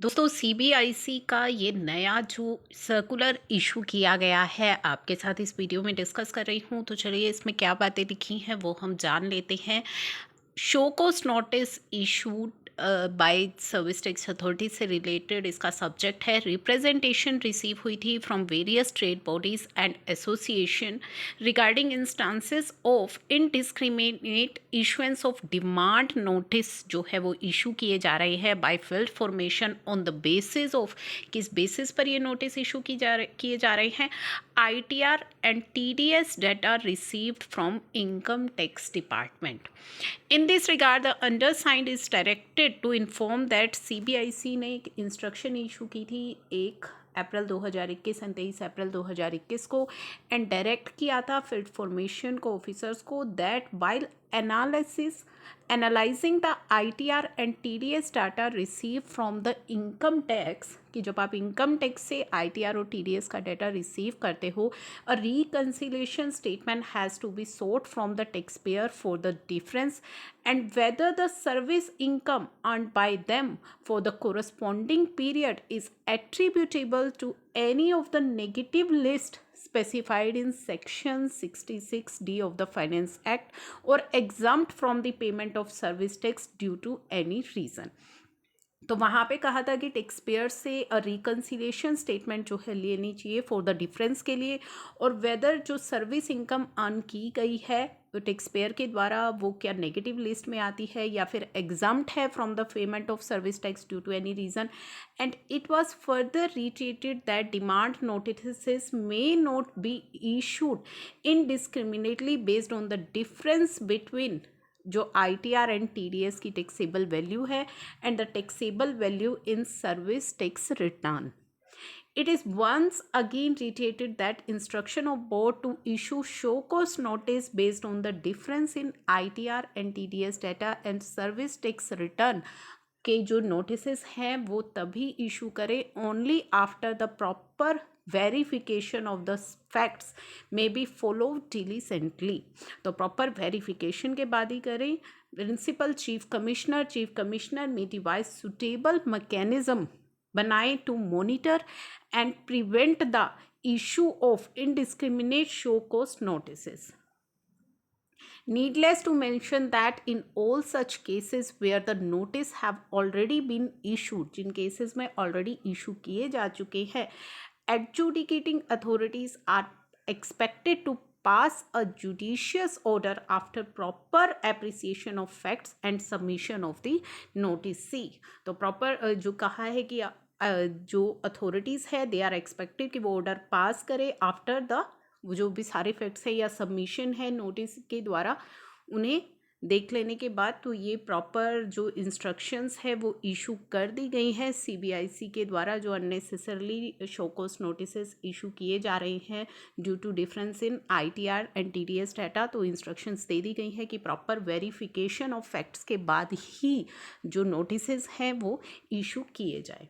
दोस्तों सीबीआईसी का ये नया जो सर्कुलर इशू किया गया है आपके साथ इस वीडियो में डिस्कस कर रही हूँ। तो चलिए इसमें क्या बातें लिखी हैं वो हम जान लेते हैं। Show cause notice issued by service tax authority से रिलेटेड इसका सब्जेक्ट है। रिप्रेजेंटेशन रिसीव हुई थी from various trade bodies and association regarding instances of indiscriminate issuance of demand notice जो है वो इशू किए जा रहे हैं by field formation on the basis of, किस बेसिस पर ये नोटिस इशू किए जा रहे हैं। ITR and TDS data received from Income Tax Department. In this regard, the undersigned is directed to inform that CBIC ने एक इंस्ट्रक्शन इशू की थी 1 अप्रैल 2021 एंड 23 अप्रैल 2021 को एंड डायरेक्ट किया था फील्ड फॉर्मेशन को ऑफिसर्स को that while analyzing the ITR and TDS data receive from the income tax, कि जब आप इनकम टैक्स से ITR और TDS का डाटा रिसीव करते हो, a reconciliation statement has to be sought from the tax payer for the difference and whether the service income earned by them for the corresponding period is attributable to any of the negative list specified in section 66D of the Finance Act or exempt from the payment of service tax due to any reason. तो वहाँ पे कहा था कि tax payer से reconciliation statement जो है लेनी चाहिए फॉर द डिफरेंस के लिए, और वेदर जो सर्विस इनकम अर्न की गई है टैक्स पेयर के द्वारा वो क्या नेगेटिव लिस्ट में आती है या फिर एग्जाम्प्ट है from the payment of service tax due to any reason. And it was further reiterated that demand notices may not be issued indiscriminately based on the difference between जो ITR and TDS की taxable value है and the taxable value in service tax return. It is once again reiterated that instruction of board to issue show cause notice based on the difference in ITR and TDS data and service tax return के जो notices हैं वो तभी issue करें only after the proper verification of the facts may be follow diligently. तो proper verification के बाद ही करें। प्रिंसिपल चीफ कमिश्नर में डिवाइस सुटेबल मैकेनिज्म बनाए to monitor and prevent the issue of indiscriminate show cause notices. Needless to mention that in all such cases where the notice have already been issued, जिन cases में already issue किए जा चुके हैं, adjudicating authorities are expected to pass a judicious order after proper appreciation of facts and submission of the notice C. तो proper जो कहा है कि जो authorities है they are expected कि वो order pass करे after the वो जो भी सारे फैक्ट्स है या सबमिशन है नोटिस के द्वारा उन्हें देख लेने के बाद। तो ये प्रॉपर जो इंस्ट्रक्शंस है वो इशू कर दी गई हैं सीबीआईसी के द्वारा जो अननेसेसरली शोकोस नोटिसेस इशू किए जा रहे हैं due to difference in ITR and TDS data. तो इंस्ट्रक्शंस दे दी गई हैं कि प्रॉपर वेरिफिकेशन ऑफ फैक्ट्स के बाद ही जो नोटिसेस हैं वो इशू किए जाए।